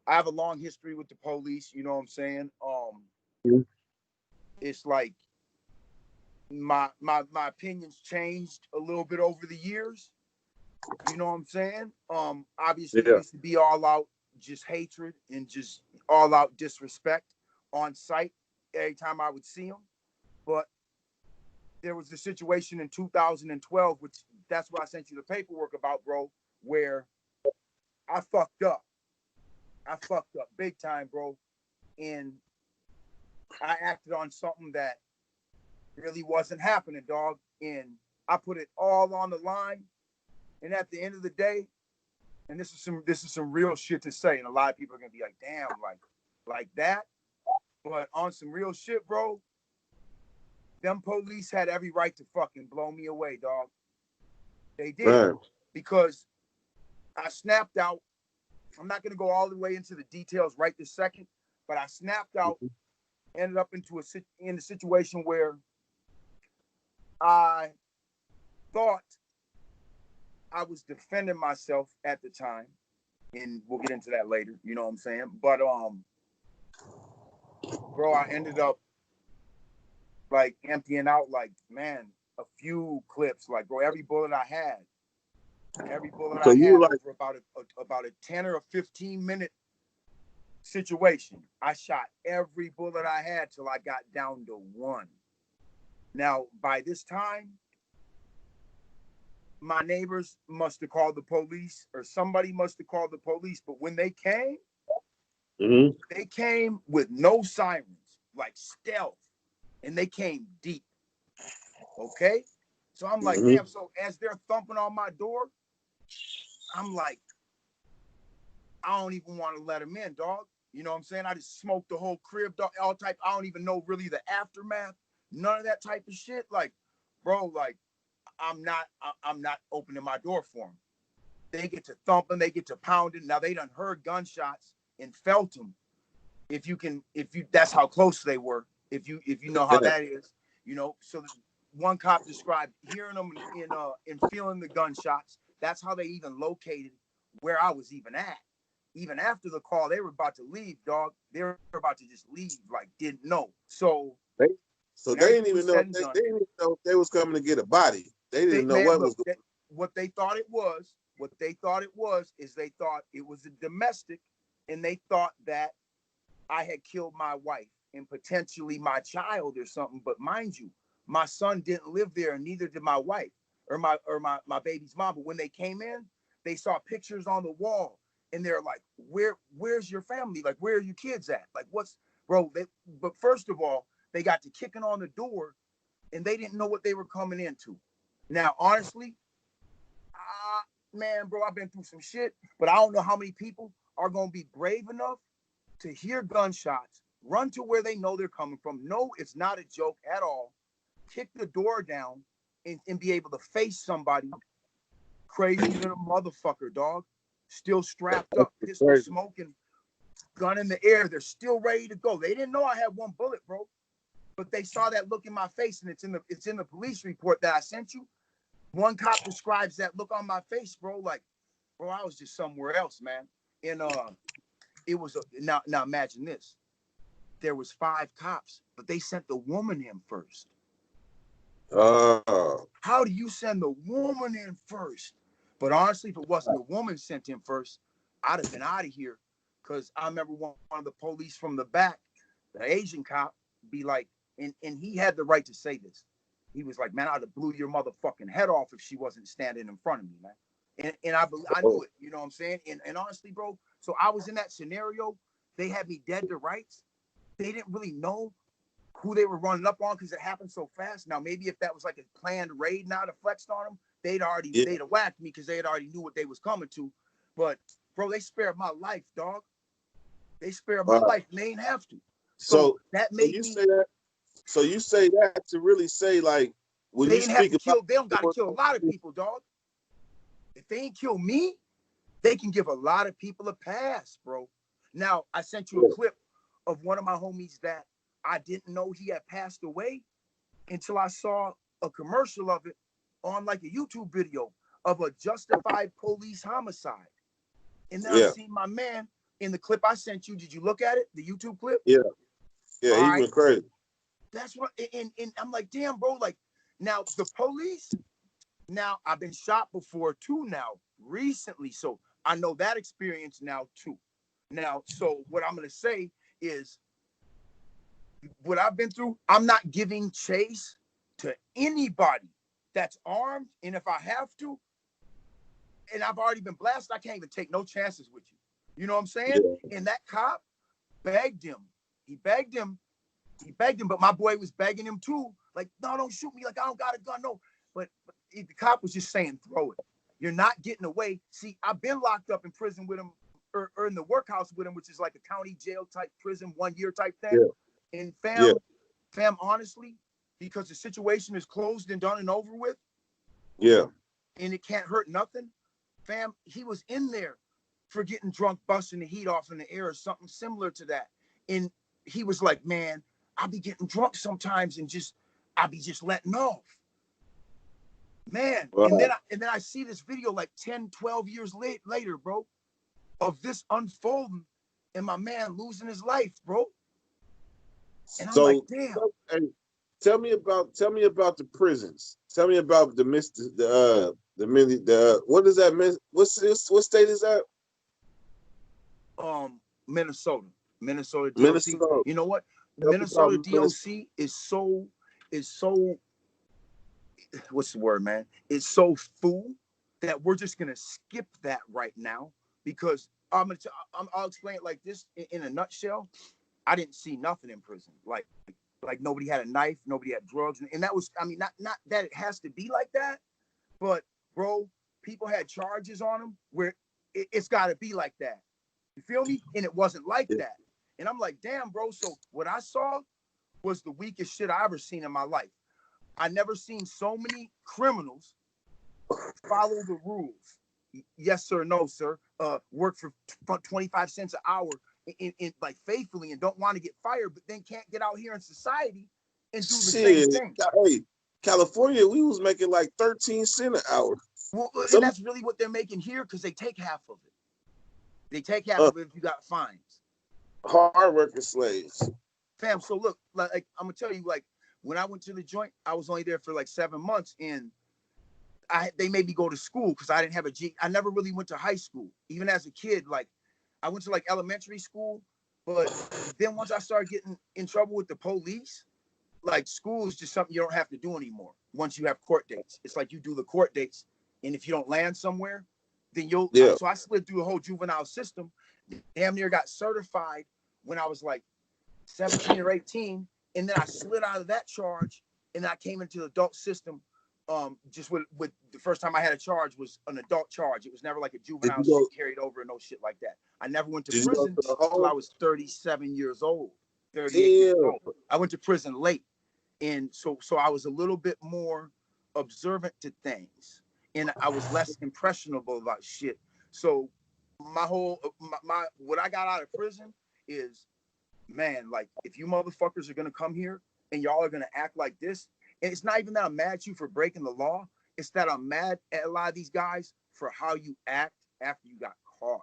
I have a long history with the police. You know what I'm saying? Mhm. It's like my opinions changed a little bit over the years. You know what I'm saying? Obviously it Yeah. used to be all out just hatred and just all out disrespect on site every time I would see them. But there was a situation in 2012, which that's what I sent you the paperwork about, bro, where I fucked up. I fucked up big time, bro. And I acted on something that really wasn't happening, dog. And I put it all on the line. And at the end of the day, and this is some real shit to say, and a lot of people are gonna be like, damn, like that. But on some real shit, bro, them police had every right to fucking blow me away, dog. They did. Right. Because I snapped out. I'm not gonna go all the way into the details right this second, but I snapped out, Mhm. ended up in a situation where I thought I was defending myself at the time, and we'll get into that later. You know what I'm saying? But bro, I ended up like emptying out, like, man, a few clips. Like, bro, every bullet I had So you like, over about a 10 or a 15-minute situation. I shot every bullet I had till I got down to one. Now, by this time, my neighbors must have called the police, or somebody must have called the police. But when mhm. they came with no sirens, like stealth, and they came deep. Okay. So I'm like, Mhm. damn. So as they're thumping on my door, I'm like, I don't even want to let them in, dog. You know what I'm saying? I just smoked the whole crib, dog, all type. I don't even know really the aftermath, none of that type of shit. Like, bro, like, I'm not opening my door for them. They get to thumping, they get to pounding. Now they done heard gunshots and felt them. That's how close they were. If you know how Yeah. that is, you know. So one cop described hearing them in feeling the gunshots. That's how they even located where I was even at. Even after the call, they were about to leave, dog. They were about to just leave, like didn't know. So They, so when they didn't everything even was know said and they done, didn't even know if they was coming to get a body. They they didn't know man, what look, was going. what they thought it was a domestic, and they thought that I had killed my wife and potentially my child or something. But mind you, my son didn't live there, and neither did my wife or my baby's mom. But when they came in, they saw pictures on the wall, and they're like, where's your family? Like, where are your kids at? Like, what's bro? But first of all, they got to kicking on the door, and they didn't know what they were coming into. Now, honestly, man, bro, I've been through some shit, but I don't know how many people are gonna be brave enough to hear gunshots, run to where they know they're coming from. No, it's not a joke at all. Kick the door down and be able to face somebody crazy than a motherfucker, dog. Still strapped up, It's pistol crazy. smoking, gun in the air. They're still ready to go. They didn't know I had one bullet, bro. But they saw that look in my face, and it's in the police report that I sent you. One cop describes that look on my face, bro. Like, bro, I was just somewhere else, man. And it was now imagine this. There was 5 cops, but they sent the woman in first. Oh, How do you send the woman in first? But honestly, if it wasn't the woman sent in first, I'd have been out of here. Cause I remember one of the police from the back, the Asian cop, be like, and he had the right to say this. He was like, man, I'd have blew your motherfucking head off if she wasn't standing in front of me, man. And I knew oh, it, you know what I'm saying? And honestly, bro, so I was in that scenario. They had me dead to rights. They didn't really know who they were running up on because it happened so fast. Now, maybe if that was like a planned raid now to flex on them, yeah. they'd have whacked me because they had already knew what they was coming to. But bro, they spared my life, dog. They spared my Wow. life, and they ain't have to. So So, that so made you me. say that. So you say that to really say, like, when They you didn't have speak to about kill. They don't got to kill a lot of people, dog. If they ain't kill me, they can give a lot of people a pass, bro. Now, I sent you a clip of one of my homies that I didn't know he had passed away until I saw a commercial of it on like a YouTube video of a justified police homicide. And then I yeah, seen my man in the clip I sent you, did you look at it? The YouTube clip? Yeah, yeah, All he right. went crazy. That's what, and I'm like, damn, bro. Like, now the police. Now I've been shot before too. Now recently, so I know that experience now too. Now, so what I'm gonna say is, what I've been through, I'm not giving chase to anybody that's armed, and if I have to, and I've already been blasted, I can't even take no chances with you. You know what I'm saying? Yeah. And that cop begged him. He begged him. He begged him, but my boy was begging him too. Like, no, don't shoot me. Like, I don't got a gun. No. But the cop was just saying, throw it. You're not getting away. See, I've been locked up in prison with him, or in the workhouse with him, which is like a county jail type prison, 1 year type thing. Yeah. And Yeah. fam, honestly, because the situation is closed and done and over with, Yeah. and it can't hurt nothing, fam, he was in there for getting drunk, busting the heat off in the air or something similar to that. And he was like, man, I'll be getting drunk sometimes and I'll be just letting off. Man, Wow. and then I see this video like 10, 12 years later, bro, of this unfolding and my man losing his life, bro. And I'm like, damn. Hey, tell me about the prisons. Tell me about what is that? What state is that? Minnesota DOC. Minnesota. You know what? Tell me Minnesota about DOC is so what's the word, man? It's so full that we're just gonna skip that right now, because I'll explain it like this in a nutshell. I didn't see nothing in prison. Like nobody had a knife, nobody had drugs, and that was, I mean, not that it has to be like that, but bro, people had charges on them where it's got to be like that. You feel me? And it wasn't like that. And I'm like, damn, bro. So what I saw was the weakest shit I ever seen in my life. I never seen so many criminals follow the rules. Yes, sir. No, sir. Work for 25 cents an hour in like faithfully and don't want to get fired, but then can't get out here in society and do the same thing. Hey, California, we was making like 13 cents an hour. Well, and that's really what they're making here, because they take half of it. They take half of it if you got fines. Hard working slaves. Fam, so look, like I'm gonna tell you, like when I went to the joint, I was only there for like 7 months, and they made me go to school because I didn't have a G. I never really went to high school, even as a kid. Like I went to like elementary school, but then once I started getting in trouble with the police, like school is just something you don't have to do anymore. Once you have court dates, it's like you do the court dates, and if you don't land somewhere, then you'll. Yeah. So I slid through the whole juvenile system, damn near got certified when I was like 17 or 18, and then I slid out of that charge, and I came into the adult system. Just with the first time I had a charge was an adult charge. It was never like a juvenile shit carried over and no shit like that. I never went to prison until I was 37 years old, 38 years old. I went to prison late, and so I was a little bit more observant to things, and I was less impressionable about shit. So my whole what I got out of prison is, man, like if you motherfuckers are gonna come here and y'all are gonna act like this, and it's not even that I'm mad at you for breaking the law, it's that I'm mad at a lot of these guys for how you act after you got caught.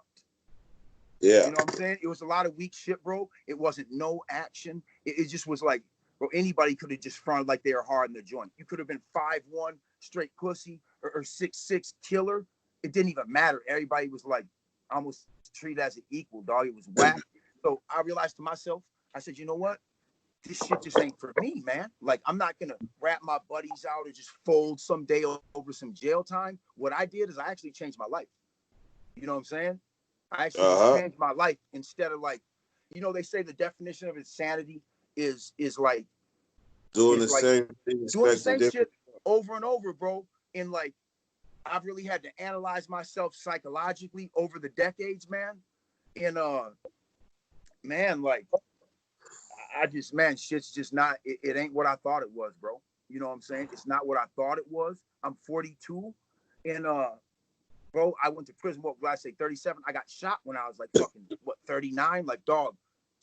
Yeah. You know what I'm saying? It was a lot of weak shit, bro. It wasn't no action. It just was like, bro, anybody could have just fronted like they were hard in the joint. You could have been 5'1", straight pussy, or 6'6", killer. It didn't even matter. Everybody was like almost treated as an equal, dog. It was whack. So I realized to myself, I said, you know what? This shit just ain't for me, man. Like, I'm not gonna rat my buddies out or just fold someday over some jail time. What I did is I actually changed my life. You know what I'm saying? I actually changed my life, instead of like, you know, they say the definition of insanity is like doing the same thing, doing the same shit over and over, bro. And like, I've really had to analyze myself psychologically over the decades, man. And man, like, shit's just not, it ain't what I thought it was, bro. You know what I'm saying? It's not what I thought it was. I'm 42, and bro, I went to prison. What did I say? 37. I got shot when I was like fucking 39. Like, dog,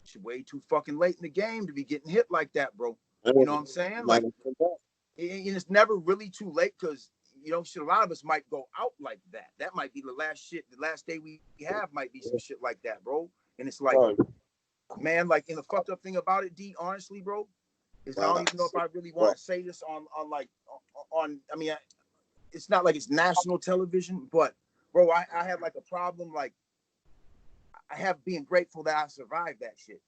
it's way too fucking late in the game to be getting hit like that, bro. You know what I'm saying? Like, it's never really too late, because you know, shit, a lot of us might go out like that. That might be the last day we have might be some shit like that, bro. And it's like, Oh, man, like, and the fucked up thing about it, D, honestly, bro, is I don't even know if I really want to say this on like, I mean, it's not like it's national television, but bro, I have like a problem. Like, I have being grateful that I survived that shit.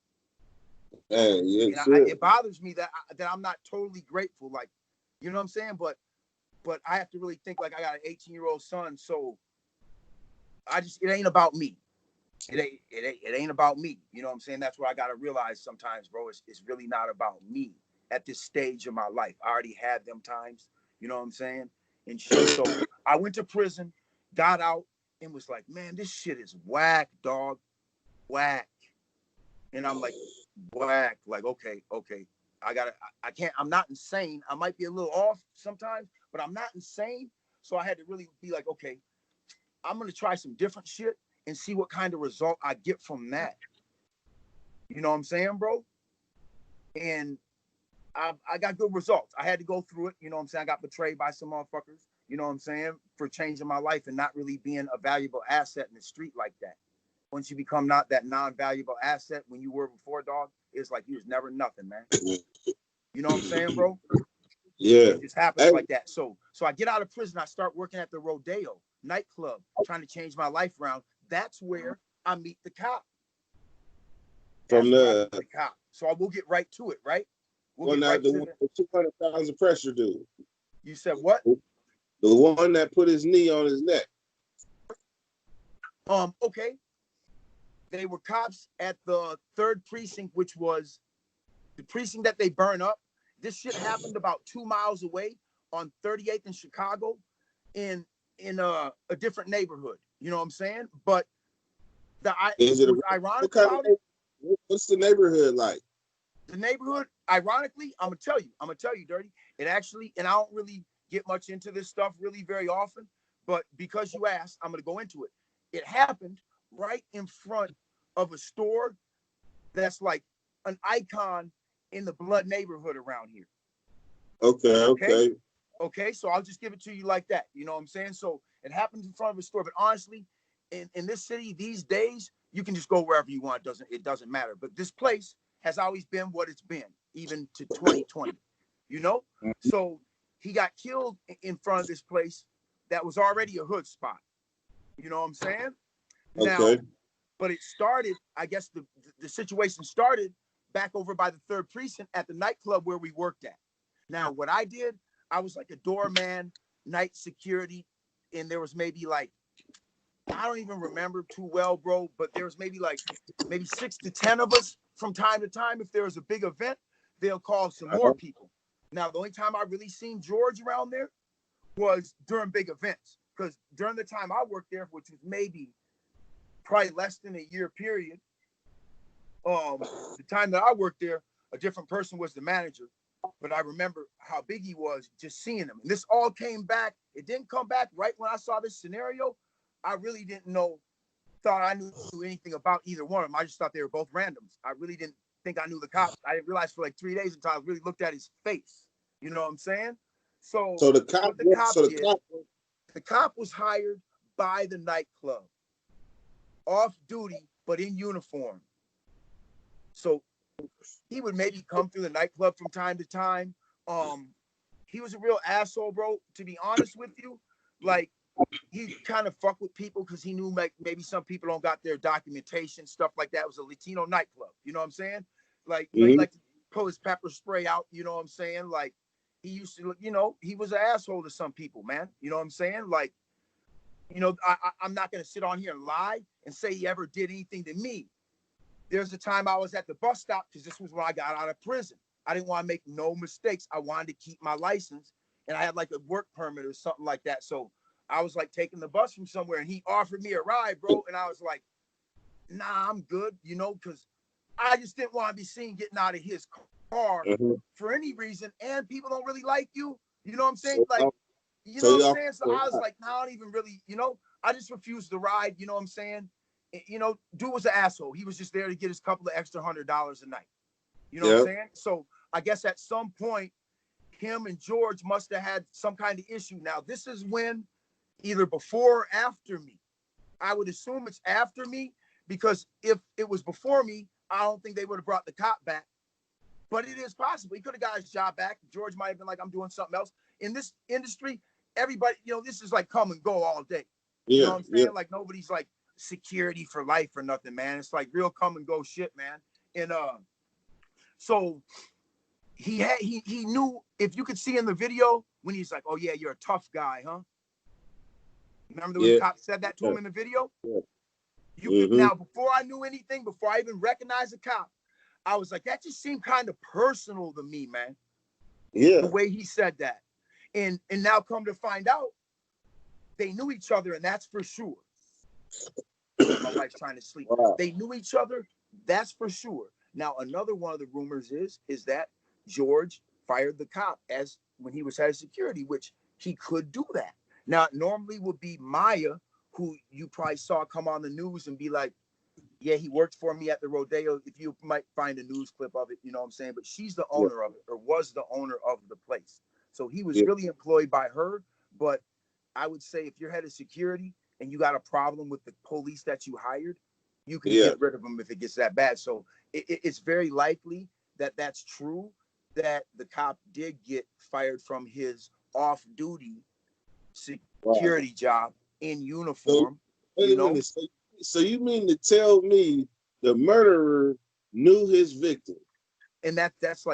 hey, And it bothers me that I'm not totally grateful. Like, you know what I'm saying? But I have to really think, like, I got an 18-year-old son, so it ain't about me. It ain't about me. You know what I'm saying? That's what I gotta realize sometimes, bro. It's really not about me at this stage of my life. I already had them times, you know what I'm saying? And shit. So I went to prison, got out, and was like, man, this shit is whack, dog. Whack. And I'm like, whack. Like, okay. I can't, I'm not insane. I might be a little off sometimes, but I'm not insane. So I had to really be like, okay, I'm gonna try some different shit and see what kind of result I get from that. You know what I'm saying, bro? And I got good results. I had to go through it. You know what I'm saying? I got betrayed by some motherfuckers, you know what I'm saying, for changing my life and not really being a valuable asset in the street like that. Once you become not that non-valuable asset when you were before, dog, it's like you was never nothing, man. You know what I'm saying, bro? Yeah. It just happens like that. So I get out of prison. I start working at the Rodeo nightclub, trying to change my life around. That's where I meet the cop. From the cop. So I will get right to it, right? We'll get right to the 200,000 pressure dude. You said what? The one that put his knee on his neck. Okay. They were cops at the 3rd precinct, which was the precinct that they burn up. This shit happened about 2 miles away on 38th in Chicago in a different neighborhood. You know what I'm saying? But ironic about it. What's the neighborhood like? The neighborhood, ironically, I'm gonna tell you, Dirty. It actually, and I don't really get much into this stuff really very often, but because you asked, I'm gonna go into it. It happened right in front of a store that's like an icon in the blood neighborhood around here. Okay, so I'll just give it to you like that. You know what I'm saying? So it happens in front of a store, but honestly, in this city these days, you can just go wherever you want. It doesn't matter. But this place has always been what it's been, even to 2020. You know? So he got killed in front of this place that was already a hood spot. You know what I'm saying? Now, but it started, I guess the situation started back over by the 3rd precinct at the nightclub where we worked at. Now, what I did, I was like a doorman, night security, and there was maybe like, I don't even remember too well, bro, but there was maybe 6 to 10 of us from time to time. If there was a big event, they'll call some more people. Now, the only time I really seen George around there was during big events, because during the time I worked there, which was probably less than a year period, the time that I worked there, a different person was the manager. But I remember how big he was just seeing him. And this all came back. It didn't come back right when I saw this scenario. I really didn't thought I knew anything about either one of them. I just thought they were both randoms. I really didn't think I knew the cop. I didn't realize for like 3 days until I really looked at his face. You know what I'm saying? So the cop was hired by the nightclub, off duty, but in uniform. So he would maybe come through the nightclub from time to time. He was a real asshole, bro. To be honest with you, like, he kind of fucked with people because he knew like maybe some people don't got their documentation, stuff like that. It was a Latino nightclub. You know what I'm saying? Like, he liked to pull his pepper spray out. You know what I'm saying? Like, he used to, he was an asshole to some people, man. You know what I'm saying? Like, I'm not going to sit on here and lie and say he ever did anything to me. There's a time I was at the bus stop because this was when I got out of prison. I didn't want to make no mistakes. I wanted to keep my license, and I had like a work permit or something like that. So I was like taking the bus from somewhere, and he offered me a ride, bro. And I was like, nah, I'm good, because I just didn't want to be seen getting out of his car for any reason. And people don't really like you. You know what I'm saying? Like, you know what I'm saying? So I was like, nah, I don't even really, I just refused the ride. You know what I'm saying? Dude was an asshole. He was just there to get his couple of extra $100 a night. You know what I'm saying? So I guess at some point, him and George must have had some kind of issue. Now, this is when, either before or after me. I would assume it's after me, because if it was before me, I don't think they would have brought the cop back. But it is possible. He could have got his job back. George might have been like, I'm doing something else. In this industry, everybody, this is like come and go all day. You know what I'm saying? Like nobody's like security for life or nothing, man. It's like real come and go shit, man. And so he knew, if you could see in the video when he's like, oh yeah, you're a tough guy, huh? Remember when the cop said that to him in the video? You could, now, before I knew anything, before I even recognized the cop, I was like, that just seemed kind of personal to me, man. Yeah. The way he said that. And now come to find out, they knew each other, and that's for sure. My wife's trying to sleep. Wow. They knew each other, that's for sure. Now, another one of the rumors is that George fired the cop as when he was head of security, which he could do that. Now, it normally would be Maya, who you probably saw come on the news and be like, yeah, he worked for me at the rodeo. If you might find a news clip of it, you know what I'm saying? But she's the owner of it, or was the owner of the place. So he was really employed by her. But I would say if you're head of security and you got a problem with the police that you hired, you can get rid of them if it gets that bad. So it's very likely that that's true, that the cop did get fired from his off-duty security job in uniform. So you mean to tell me the murderer knew his victim? And that's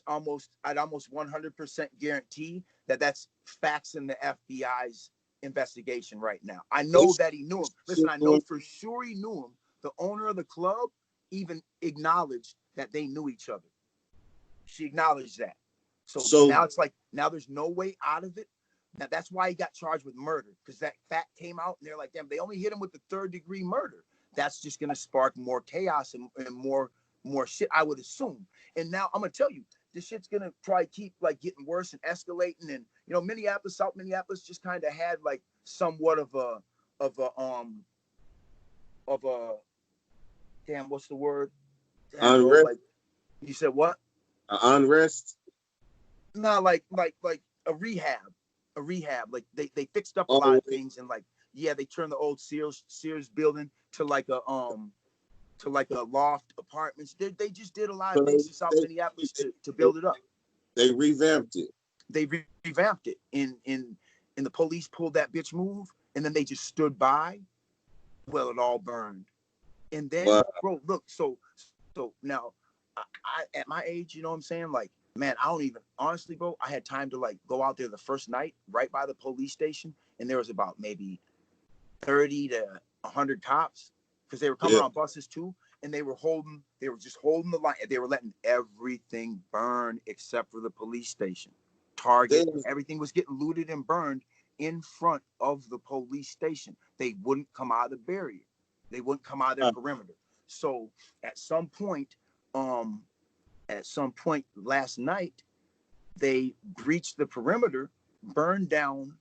almost, I'd almost 100% guarantee that that's facts in the FBI's investigation right now. I know that he knew him. Listen, I know for sure he knew him. The owner of the club even acknowledged that they knew each other. She acknowledged that. So now it's like, now there's no way out of it. Now that's why he got charged with murder, because that fact came out and they're like, damn, they only hit him with the 3rd-degree murder. That's just gonna spark more chaos and more shit, I would assume. And now I'm gonna tell you, this shit's gonna probably keep like getting worse and escalating. And Minneapolis, South Minneapolis just kind of had like somewhat of a damn, what's the word? Damn, unrest. like, you said what? Unrest. No, like a rehab. Like they fixed up a lot of things, and like, yeah, they turned the old Sears building to like a loft apartments. They just did a lot of things in South Minneapolis to build it up. They revamped it. They revamped it. And the police pulled that bitch move, and then they just stood by. Well, it all burned. And then, bro, look, so now I at my age, you know what I'm saying? Like, man, I don't even, honestly, bro, I had time to like go out there the first night right by the police station, and there was about maybe 30 to 100 cops, because they were coming on buses too, and they were just holding the line. They were letting everything burn except for the police station. Target, everything was getting looted and burned in front of the police station. They wouldn't come out of the barrier. They wouldn't come out of their perimeter. So at some point last night, they breached the perimeter, burned down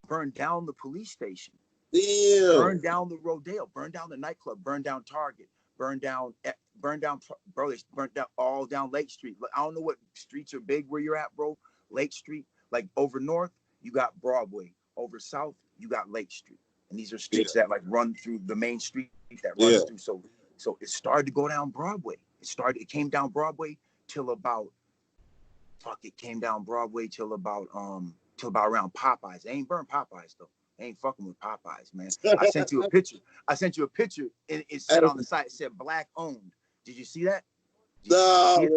the police station, burned down the rodeo, burned down the nightclub, burned down Target, burned down, bro, they burned down all down Lake Street. I don't know what streets are big where you're at, bro. Lake Street, like over north, you got Broadway. Over south, you got Lake Street. And these are streets that like run through the main street that runs through. So it started to go down Broadway. It came down Broadway till about around Popeyes. They ain't burned Popeyes though. They ain't fucking with Popeyes, man. I sent you a picture and it said on the site, it said black owned. Did you see that? No,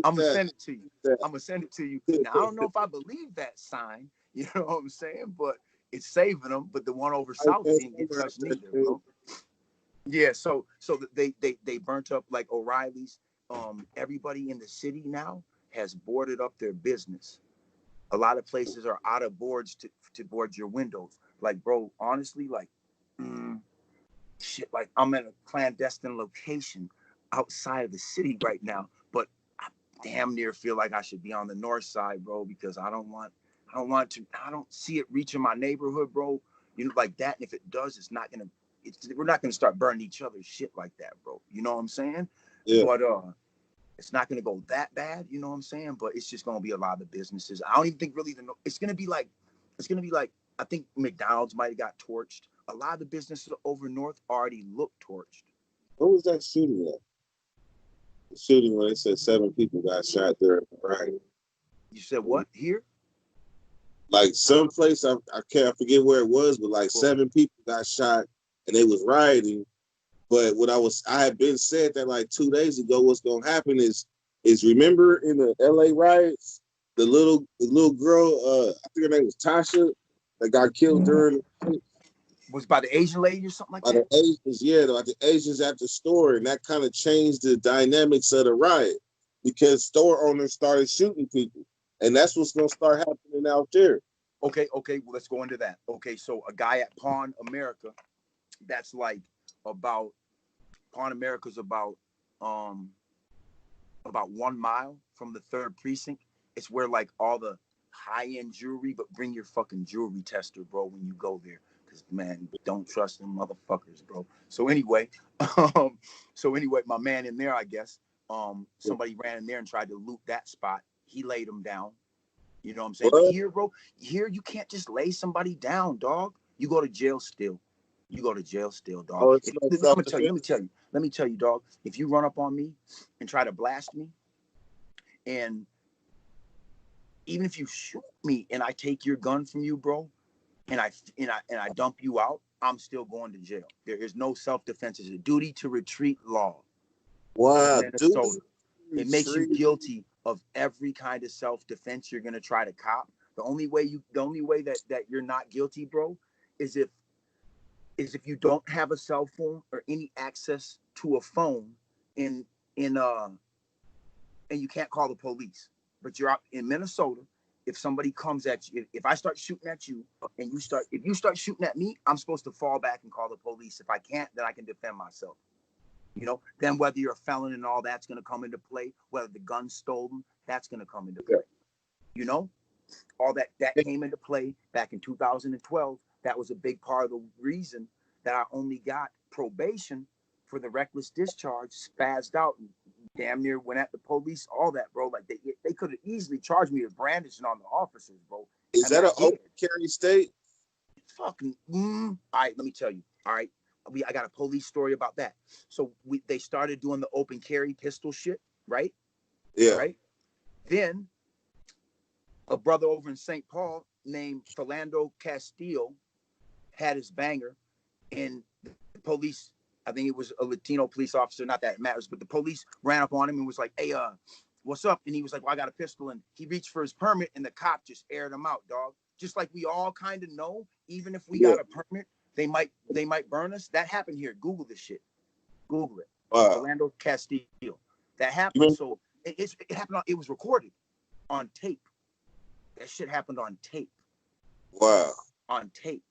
I'm gonna send it to you. Now I don't know if I believe that sign, you know what I'm saying, but it's saving them. But the one over south didn't get touched neither, bro. Yeah, so they burnt up like O'Reilly's. Everybody in the city now has boarded up their business. A lot of places are out of boards to board your windows. Like, bro, honestly, like, shit, like I'm in a clandestine location outside of the city right now, but I damn near feel like I should be on the north side, bro, because I don't see it reaching my neighborhood, bro. Like that. And if it does, we're not gonna start burning each other's shit like that, bro. You know what I'm saying? Yeah. But it's not gonna go that bad, you know what I'm saying? But it's just gonna be a lot of businesses. I don't even think really it's gonna be like I think McDonald's might have got torched. A lot of the businesses over north already look torched. What was that shooting at? The shooting when they said 7 people got shot there, right? You said what? Here? Like someplace I can't forget where it was, but like 7 people got shot and they was rioting. But what I had been said that like 2 days ago, what's gonna happen is remember in the LA riots, the little girl, I think her name was Tasha, that got killed during Was by the Asian lady or something like by that? the Asians, yeah, like the Asians at the store, and that kind of changed the dynamics of the riot because store owners started shooting people, and that's what's gonna start happening out there. Okay, well, let's go into that. Okay, so a guy at Pawn America, that's like about Pawn America's about 1 mile from the 3rd precinct. It's where like all the high-end jewelry, but bring your fucking jewelry tester, bro, when you go there. Cause man, don't trust them motherfuckers, bro. So anyway, my man in there, I guess, somebody ran in there and tried to loot that spot. He laid him down. You know what I'm saying? But What? here, bro, you can't just lay somebody down, dog. You go to jail still. You go to jail still, dog. Oh, it's no self-defense. Let me tell you, dog. If you run up on me and try to blast me, and even if you shoot me and I take your gun from you, bro, and I dump you out, I'm still going to jail. There is no self-defense. It's a duty to retreat law of Wow, dude, Minnesota. It makes you guilty of every kind of self-defense you're gonna try to cop. The only way that you're not guilty, bro, is if you don't have a cell phone or any access to a phone in and you can't call the police. But you're out in Minnesota. If somebody comes at you, if I start shooting at you and if you start shooting at me, I'm supposed to fall back and call the police. If I can't, then I can defend myself. Then whether you're a felon and all that's going to come into play, whether the gun's stolen, that's going to come into play. All that came into play back in 2012. That was a big part of the reason that I only got probation for the reckless discharge, spazzed out, and damn near went at the police, all that, bro. Like they could have easily charged me with brandishing on the officers, bro. Is that an open carry state? Fucking. All right, let me tell you. All right, I got a police story about that. So they started doing the open carry pistol shit, right? Yeah. Right. Then a brother over in St. Paul named Philando Castillo had his banger, and the police, I think it was a Latino police officer, not that it matters, but the police ran up on him and was like, "Hey, what's up?" And he was like, "Well, I got a pistol." And he reached for his permit, and the cop just aired him out, dog. Just like we all kind of know, even if we got a permit, they might burn us. That happened here. Google this shit. Google it. Philando Castillo. That happened. So it happened. It was recorded on tape. That shit happened on tape. Wow. On tape.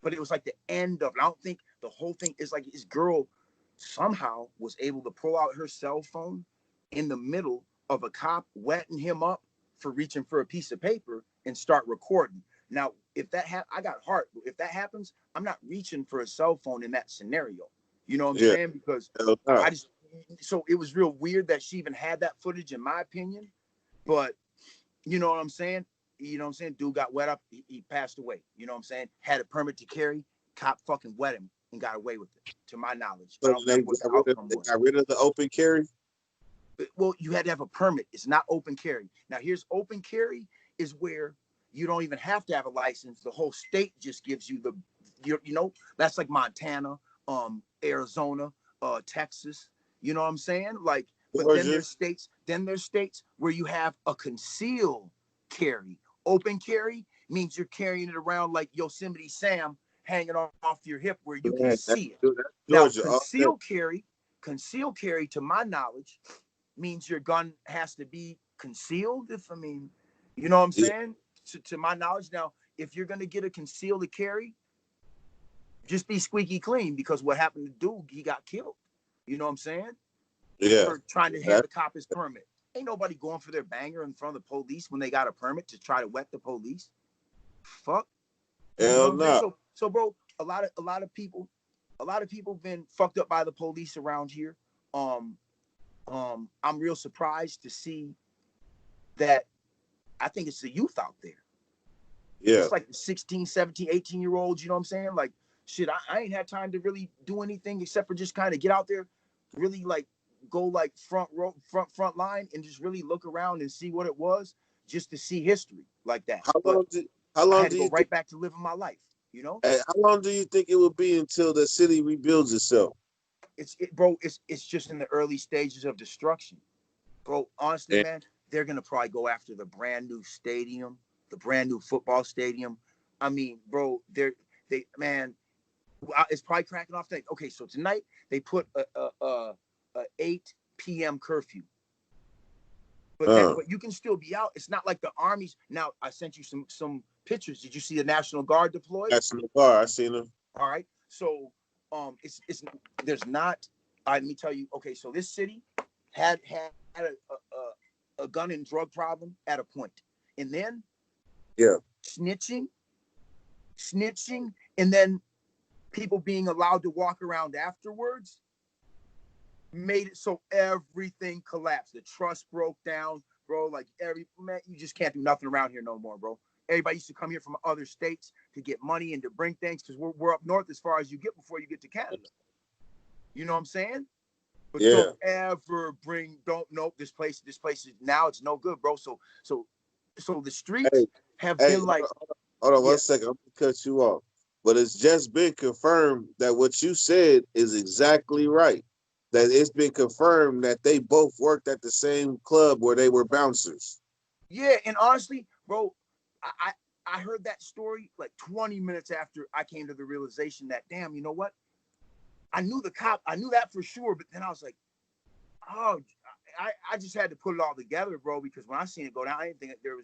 But it was like the end of it. I don't think the whole thing is like this girl somehow was able to pull out her cell phone in the middle of a cop wetting him up for reaching for a piece of paper and start recording. Now, if that I got heart. If that happens, I'm not reaching for a cell phone in that scenario. You know what I'm saying? Because so it was real weird that she even had that footage, in my opinion. But you know what I'm saying? Dude got wet up. He passed away. You know what I'm saying? Had a permit to carry. Cop fucking wet him and got away with it, to my knowledge. So they got rid of the open carry? Well, you had to have a permit. It's not open carry. Now, here's open carry is where you don't even have to have a license. The whole state just gives you that's like Montana, Arizona, Texas. You know what I'm saying? Like, but then there's states where you have a concealed carry. Open carry means you're carrying it around like Yosemite Sam hanging off your hip where you can see it. Now, concealed carry, to my knowledge, means your gun has to be concealed. You know what I'm saying? To my knowledge. Now, if you're gonna get a concealed carry, just be squeaky clean, because what happened to dude, he got killed. You know what I'm saying? Yeah. For trying to hand the cop his permit. Ain't nobody going for their banger in front of the police when they got a permit to try to wet the police. Fuck. Hell no. So bro, a lot of people been fucked up by the police around here. I'm real surprised to see that. I think it's the youth out there. Yeah. It's like the 16, 17, 18-year-olds, you know what I'm saying? Like, shit, I ain't had time to really do anything except for just kind of get out there, really like go like front row, front line, and just really look around and see what it was, just to see history like that. How But long do how I long had to do go you think right back to living my life. You know, how long do you think it will be until the city rebuilds itself? bro. It's just in the early stages of destruction, bro. Honestly, And man, they're gonna probably go after the brand new stadium, the brand new football stadium. I mean, bro, they man, it's probably cracking off tonight. Okay, so tonight they put a 8 p.m. curfew, uh, but you can still be out. It's not like the armies. Now I sent you some pictures. Did you see the National Guard deployed? that's in the bar. I seen them. All right, so it's there's not. Let me tell you. Okay, so this city had a gun and drug problem at a point, and then Yeah, snitching, and then people being allowed to walk around afterwards made it so everything collapsed. The trust broke down, bro. Like every man, you just can't do nothing around here no more, bro. Everybody used to come here from other states to get money and to bring things because we're up north as far as you get before you get to Canada. You know what I'm saying? But yeah. don't ever bring don't nope this place is now it's no good, bro. So the streets Hey, have hey, been like hold on yeah 1 second. I'm gonna cut you off. But it's just been confirmed that what you said is exactly right. That it's been confirmed that they both worked at the same club where they were bouncers. yeah, and honestly, bro, I I heard that story like 20 minutes after I came to the realization that damn, you know what? I knew that for sure, but then I was like, oh, I just had to put it all together, bro, because when I seen it go down, I didn't think there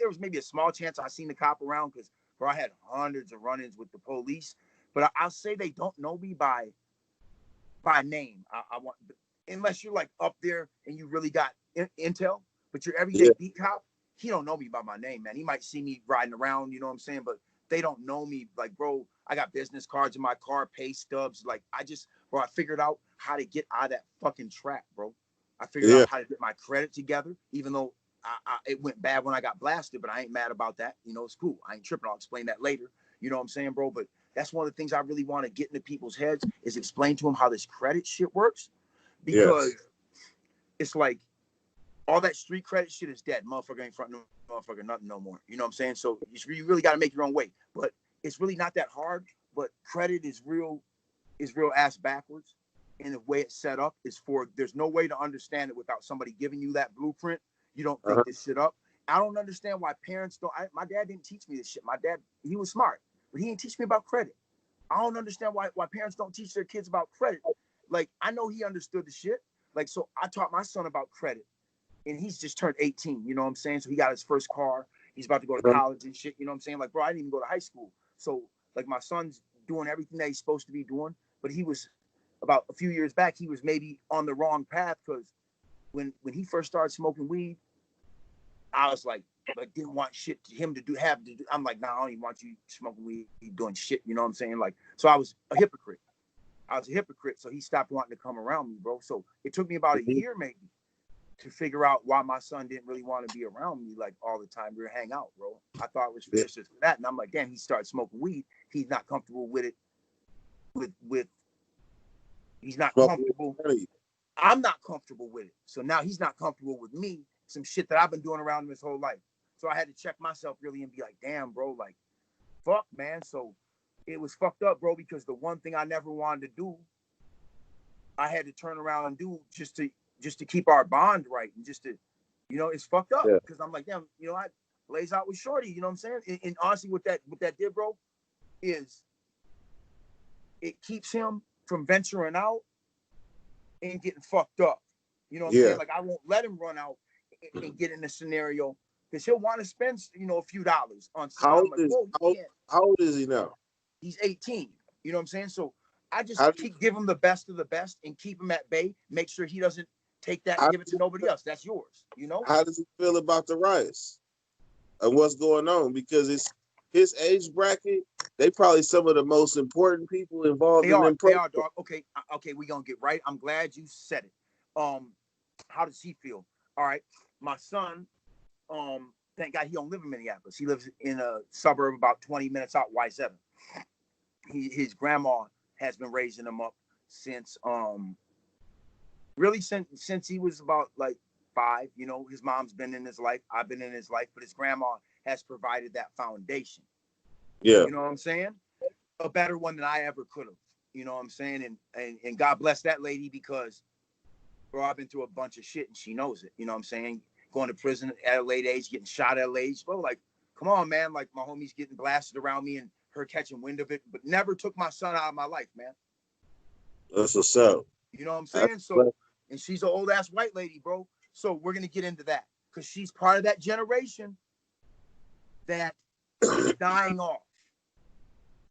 was maybe a small chance I seen the cop around because bro, I had hundreds of run-ins with the police, but I'll say they don't know me by name. I want unless you're like up there and you really got intel, but your Yeah, everyday beat cop, he don't know me by my name, man. He might see me riding around, you know what I'm saying, but they don't know me. Like, bro, I got business cards in my car, pay stubs. Like, bro, I figured out how to get out of that fucking trap, bro. I figured yeah, out how to get my credit together, even though it went bad when I got blasted, but I ain't mad about that. You know, it's cool. I ain't tripping. I'll explain that later. You know what I'm saying, bro? But that's one of the things I really want to get into people's heads is explain to them how this credit shit works because yes, it's like all that street credit shit is dead. Motherfucker ain't front no motherfucker nothing no more. You know what I'm saying? So you really got to make your own way. But it's really not that hard. But credit is real ass backwards. And the way it's set up is for there's no way to understand it without somebody giving you that blueprint. You don't think uh-huh. this shit up. I don't understand why parents don't. My dad didn't teach me this shit. My dad, he was smart, but he didn't teach me about credit. I don't understand why parents don't teach their kids about credit. Like I know he understood the shit. Like so, I taught my son about credit, and he's just turned 18. You know what I'm saying? So he got his first car. He's about to go to Uh-huh. college and shit. You know what I'm saying? Like, bro, I didn't even go to high school. So like my son's doing everything that he's supposed to be doing, but he was about a few years back. He was maybe on the wrong path because when he first started smoking weed, I was like didn't want shit to him to do have to do. I'm like, nah, I don't even want you smoking weed, doing shit. You know what I'm saying? Like, so I was a hypocrite. So he stopped wanting to come around me, bro. So it took me about a Mhm. year maybe to figure out why my son didn't really want to be around me like all the time. We were hang out, bro. I thought it was Yeah. just for that, and I'm like, damn, he started smoking weed. He's not comfortable with it. With he's not Smoking comfortable. weed. I'm not comfortable with it. So now he's not comfortable with me. Some shit that I've been doing around him his whole life. So I had to check myself really and be like, damn, bro, like, fuck, man. So it was fucked up, bro, because the one thing I never wanted to do, I had to turn around and do just to keep our bond right and just to, it's fucked up Yeah. because I'm like, damn, I lays out with Shorty, you know what I'm saying? And honestly, what that did, bro, is it keeps him from venturing out and getting fucked up. You know what I'm saying? Yeah. Like I won't let him run out and get in a scenario because he'll want to spend, a few dollars on something. How I'm old like, is whoa, you how, can't. how old is he now? He's 18. You know what I'm saying? So I just How do give him the best of the best and keep him at bay. Make sure he doesn't take that and how, give it to nobody else. That's yours. how does he feel about the riots and what's going on? Because it's his age bracket. They probably some of the most important people involved They in are. them They are, protests. dog. Okay. Okay. We gonna get right. I'm glad you said it. How does he feel? All right. My son. Thank God he don't live in Minneapolis. He lives in a suburb about 20 minutes out, Y7. His grandma has been raising him up since really since he was about like 5. You know, his mom's been in his life, I've been in his life, but his grandma has provided that foundation. Yeah. You know what I'm saying? A better one than I ever could have. You know what I'm saying? And God bless that lady, because bro, I've been through a bunch of shit and she knows it. You know what I'm saying? Going to prison at a late age, getting shot at a late age. Bro, like, come on, man. Like, my homies getting blasted around me and her catching wind of it, but never took my son out of my life, man. That's what's up. You know what I'm That's saying? So, and she's an old ass white lady, bro. So we're gonna get into that because she's part of that generation that is dying off.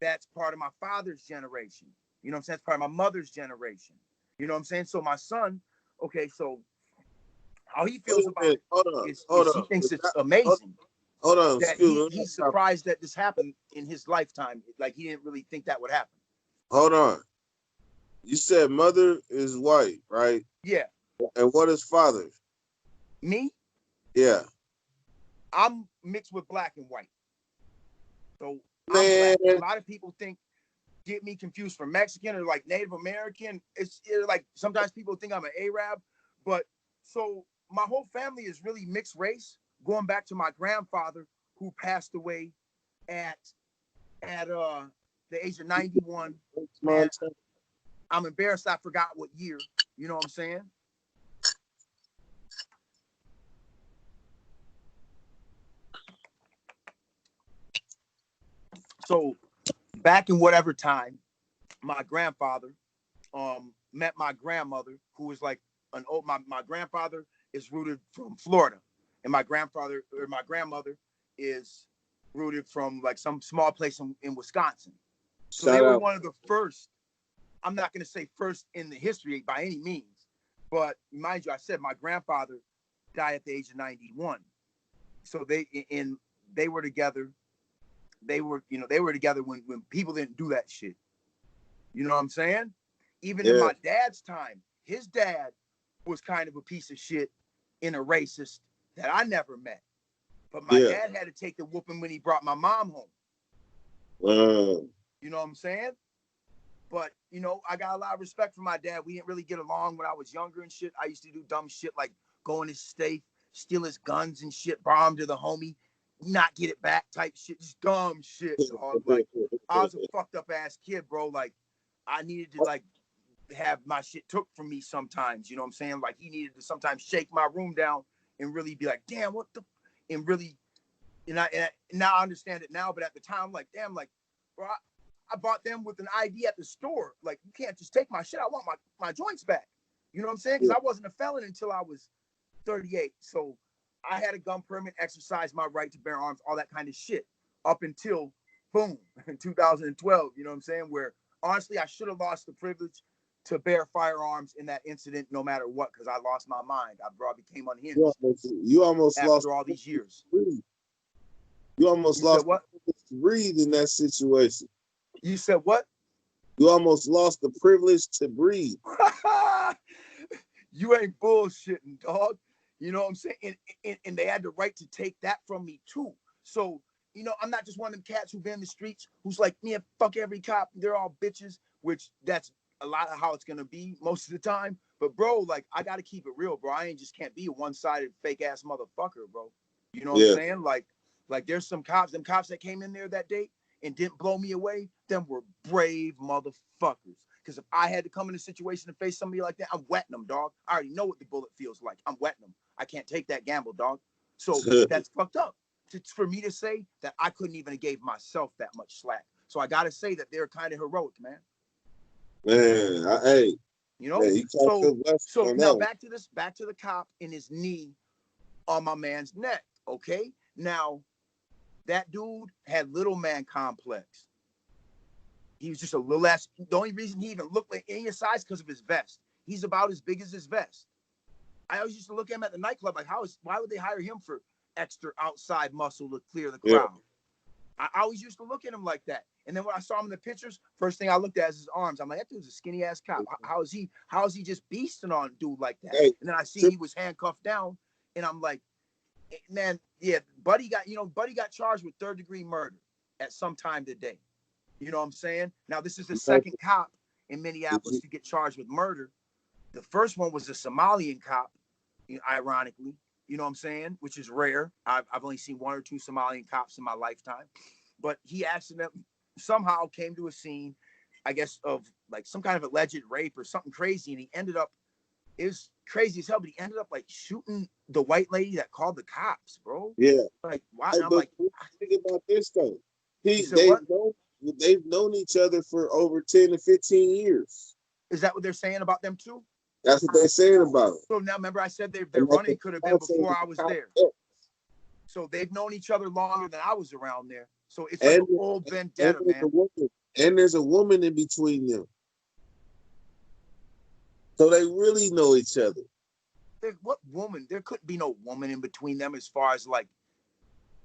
That's part of my father's generation. You know what I'm saying? It's part of my mother's generation. You know what I'm saying? So my son, okay, so how he feels about it is he thinks it's amazing Hold on, that excuse me. he's surprised that this happened in his lifetime. Like, he didn't really think that would happen. Hold on. You said mother is white, right? Yeah. And what is father? Me? Yeah. I'm mixed with black and white. So Man. I'm black. A lot of people get me confused for Mexican or like Native American. It's like sometimes people think I'm an Arab, but so my whole family is really mixed race, going back to my grandfather who passed away at the age of 91. Man, I'm embarrassed I forgot what year. You know what I'm saying? So back in whatever time, my grandfather met my grandmother, who was like an old. My grandfather is rooted from Florida, and my grandmother is rooted from like some small place in Wisconsin. So they were one of the first. I'm not going to say first in the history by any means, but mind you, I said my grandfather died at the age of 91. So they were together. They were together when people didn't do that shit. You know what I'm saying? Even in my dad's time, his dad was kind of a piece of shit and a racist that I never met. But my dad had to take the whooping when he brought my mom home. You know what I'm saying? But, you know, I got a lot of respect for my dad. We didn't really get along when I was younger and shit. I used to do dumb shit like go in his safe, steal his guns and shit, borrow him to the homie, not get it back type shit. Just dumb shit, dog. Like, I was a fucked up ass kid, bro. Like, I needed to, like, have my shit took from me sometimes. You know what I'm saying? Like, he needed to sometimes shake my room down and really be like, damn, what the... And really... And now I understand it now, but at the time, like, damn, like, bro, I bought them with an ID at the store. Like, you can't just take my shit. I want my joints back. You know what I'm saying? Because I wasn't a felon until I was 38. So I had a gun permit, exercised my right to bear arms, all that kind of shit, up until, boom, in 2012. You know what I'm saying? Where, honestly, I should have lost the privilege to bear firearms in that incident no matter what, because I lost my mind. I became unhinged. You almost after lost all these years. You almost lost what? the privilege to breathe in that situation. You said what? You almost lost the privilege to breathe. You ain't bullshitting, dog. You know what I'm saying? And they had the right to take that from me too. So, you know, I'm not just one of them cats who been in the streets who's like, yeah, fuck every cop. They're all bitches, which that's a lot of how it's gonna be most of the time. But bro, like, I gotta keep it real, bro. I ain't just can't be a one-sided fake ass motherfucker, bro. You know what I'm saying? Like there's some cops, them cops that came in there that day and didn't blow me away, them were brave motherfuckers. Because if I had to come in a situation to face somebody like that, I'm wetting them, dog. I already know what the bullet feels like. I'm wetting them. I can't take that gamble, dog. So that's fucked up. For me to say that I couldn't even have gave myself that much slack. So I gotta say that they're kind of heroic, man. Man, hey. You know? Man, you so now back to the cop in his knee on my man's neck. Okay? Now, that dude had little man complex. He was just a little ass. The only reason he even looked like any size because of his vest. He's about as big as his vest. I always used to look at him at the nightclub like, why would they hire him for extra outside muscle to clear the crowd? Yeah. I always used to look at him like that. And then when I saw him in the pictures, first thing I looked at is his arms. I'm like, that dude's a skinny ass cop. How is he just beasting on a dude like that? Hey, and then I see he was handcuffed down, and I'm like, man, yeah, Buddy got charged with 3rd-degree murder at some time today. You know what I'm saying? Now, this is the second cop in Minneapolis to get charged with murder. The first one was a Somalian cop, ironically, you know what I'm saying, which is rare. I've only seen one or two Somalian cops in my lifetime, but he accidentally somehow came to a scene, I guess, of like some kind of alleged rape or something crazy, and he ended up, it was crazy as hell, but he ended up like shooting the white lady that called the cops, bro. Yeah. Like, why? Hey, And I'm but like, think about this though. you said what? They've known each other for over 10 to 15 years. Is that what they're saying about them too? That's what they're saying about it. So now remember I said their And like the running could have been cop said, before the I was cop there. said, So they've known each other longer than I was around there. So it's like and, an old and vendetta, there's a man. woman, and there's a woman in between them. So they really know each other. What woman? There couldn't be no woman in between them as far as like,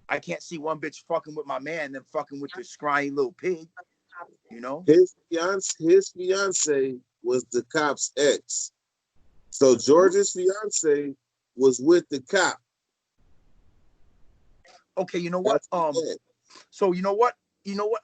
I can't see one bitch fucking with my man and then fucking with the scrawny little pig, you know? His fiance was the cop's ex. So George's fiance was with the cop. Okay, you know what? That's So you know what? You know what?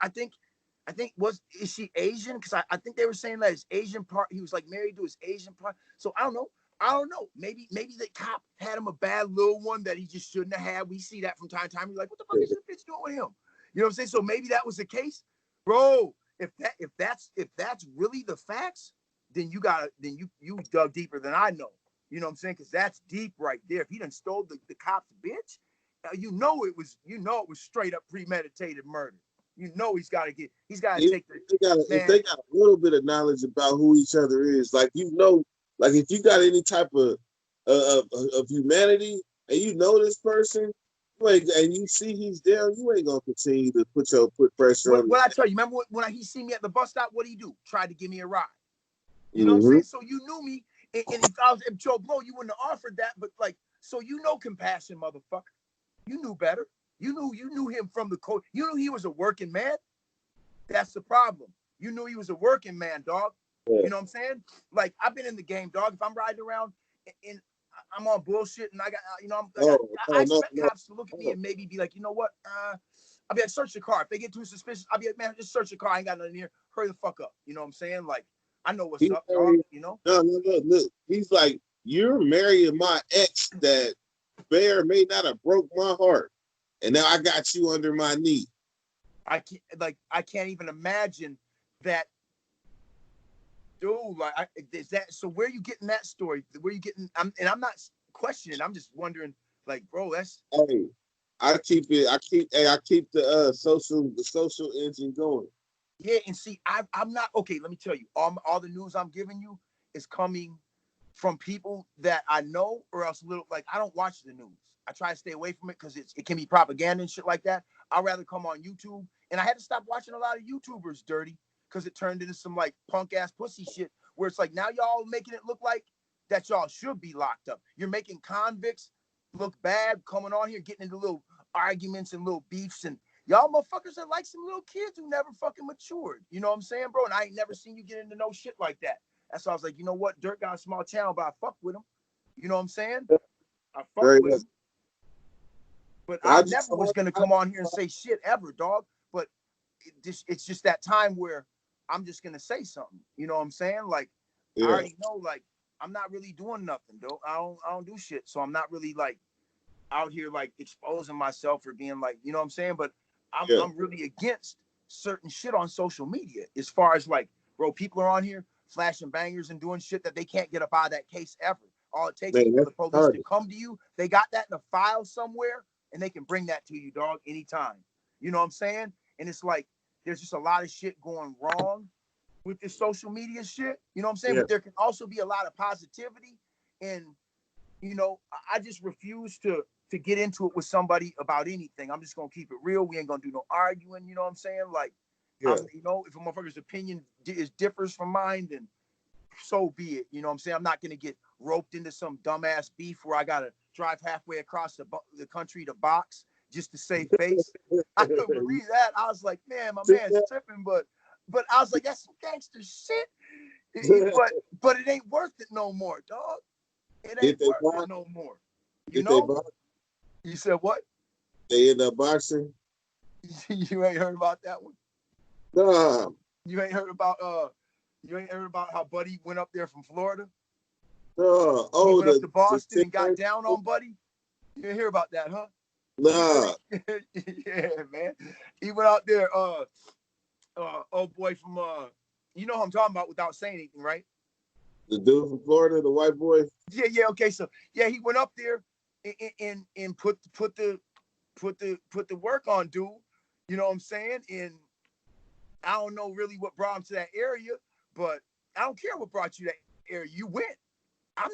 Is she Asian? Because I think they were saying that his Asian part, he was like married to his Asian part. So I don't know. I don't know. Maybe the cop had him a bad little one that he just shouldn't have had. We see that from time to time. You're like, what the fuck is this bitch doing with him? You know what I'm saying? So maybe that was the case, bro. If that's really the facts, then you dug deeper than I know. You know what I'm saying? Because that's deep right there. If he done stole the cop's bitch, you know it was straight up premeditated murder. You know he's got to take the if they got a little bit of knowledge about who each other is, like like if you got any type of humanity and you know this person, and you see he's down, you ain't gonna continue to put pressure on. What I tell you, remember when he see me at the bus stop, what did he do? Tried to give me a ride. You know what I'm saying? So you knew me, and if Joe Blow, you wouldn't have offered that, but like, so compassion, motherfucker. You knew better. You knew him from the code. You knew he was a working man. That's the problem. You knew he was a working man, dog. Yeah. You know what I'm saying? Like, I've been in the game, dog. If I'm riding around and I'm on bullshit and I expect cops to look at me and maybe be like, you know what? I'll be like, search the car. If they get too suspicious, I'll be like, man, just search the car. I ain't got nothing here. Hurry the fuck up. You know what I'm saying? Like, I know what's up, dog. You know? No, look. He's like, you're marrying my ex that may or may not have broke my heart, and now I got you under my knee. I can't even imagine that, dude. Like, is that so? Where are you getting that story? Where are you getting? I'm not questioning. I'm just wondering, like, bro, that's. Hey, I keep the social engine going. Yeah, and see, I'm not okay. Let me tell you, all the news I'm giving you is coming from people that I know, or else I don't watch the news. I try to stay away from it because it can be propaganda and shit like that. I'd rather come on YouTube, and I had to stop watching a lot of YouTubers dirty because it turned into some like punk ass pussy shit where it's like now y'all making it look like that y'all should be locked up. You're making convicts look bad, coming on here getting into little arguments and little beefs, and y'all motherfuckers are like some little kids who never fucking matured. You know what I'm saying, bro? And I ain't never seen you get into no shit like that. That's why I was like, you know what? Dirt got a small channel, but I fuck with him. You know what I'm saying? I fuck with him. But I never was going to come on here and say shit ever, dog. But it's just that time where I'm just going to say something. You know what I'm saying? Like, I already know, like, I'm not really doing nothing, though. I don't do shit. So I'm not really, like, out here, like, exposing myself or being, like, you know what I'm saying? But I'm really against certain shit on social media as far as, like, bro, people are on here flashing bangers and doing shit that they can't get up out of that case ever. All it takes is for the police to come to you. They got that in a file somewhere, and they can bring that to you, dog, anytime. You know what I'm saying? And it's like, there's just a lot of shit going wrong with this social media shit. You know what I'm saying? But there can also be a lot of positivity. And, you know, I just refuse to get into it with somebody about anything. I'm just going to keep it real. We ain't going to do no arguing. You know what I'm saying? Like, you know, if a motherfucker's opinion differs from mine, then so be it. You know what I'm saying? I'm not going to get roped into some dumbass beef where I got to drive halfway across the country to box just to save face. I couldn't believe that. I was like, man, my man's tripping, but I was like, that's some gangster shit. But it ain't worth it no more, dog. It ain't worth it no more. You know? You said what? They end up boxing. You ain't heard about that one? No. You ain't heard about how Buddy went up there from Florida? He Oh, went up to Boston and got the down on Buddy. You didn't hear about that, huh? nah, Yeah, man. He went out there. Oh boy, from you know who I'm talking about without saying anything, right? the dude from Florida, the white boy. Yeah. Okay, so yeah, he went up there and put the work on, dude. You know what I'm saying? And I don't know really what brought him to that area, but I don't care what brought you to that area. You went. I'm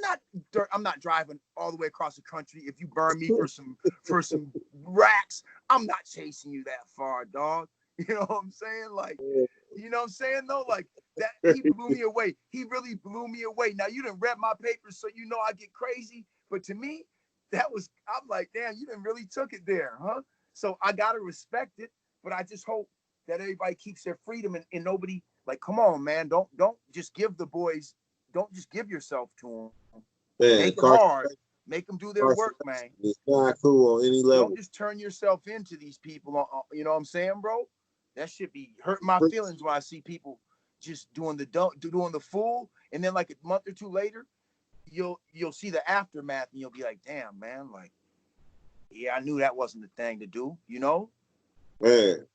not driving all the way across the country. If you burn me for some racks, I'm not chasing you that far, dog. You know what I'm saying? Like, you know what I'm saying though? Like that he blew me away. He really blew me away. Now you didn't read my papers, so you know I get crazy. But to me, I'm like, damn, you didn't really took it there, huh? So I gotta respect it, but I just hope that everybody keeps their freedom and nobody like, come on, man, don't just give the boys, don't just give yourself to them. Man, Make it hard. Make them do their work, man. It's not cool on any level. Don't just turn yourself into these people. You know what I'm saying, bro? That should be hurting my feelings when I see people just doing the fool, and then like a month or two later, you'll see the aftermath, and you'll be like, damn, man, like, yeah, I knew that wasn't the thing to do, you know? Man,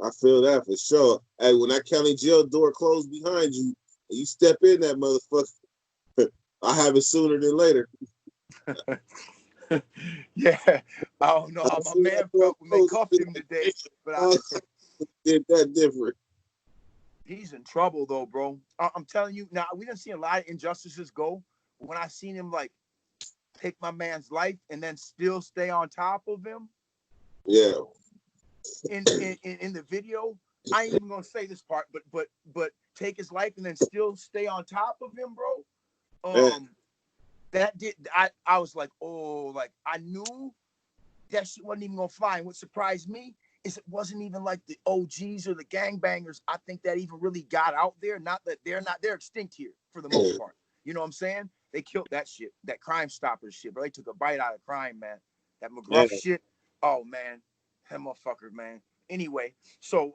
I feel that for sure. Hey, when that county jail door closed behind you, and you step in that motherfucker, I have it sooner than later. Yeah, I don't know how my man felt when they cuffed him today, but I did that different. He's in trouble though, bro. I'm telling you. Now we didn't see a lot of injustices go. When I seen him like take my man's life and then still stay on top of him. Yeah. In the video, I ain't even gonna say this part, but take his life and then still stay on top of him, bro. That did I was like, oh, like I knew that shit wasn't even gonna fly. And what surprised me is it wasn't even like the OGs or the gangbangers. I think that even really got out there. Not that they're extinct here for the most part. You know what I'm saying? They killed that shit, that Crime Stoppers shit, bro. They took a bite out of crime, man. That McGruff shit. Oh man, that motherfucker, man. Anyway, so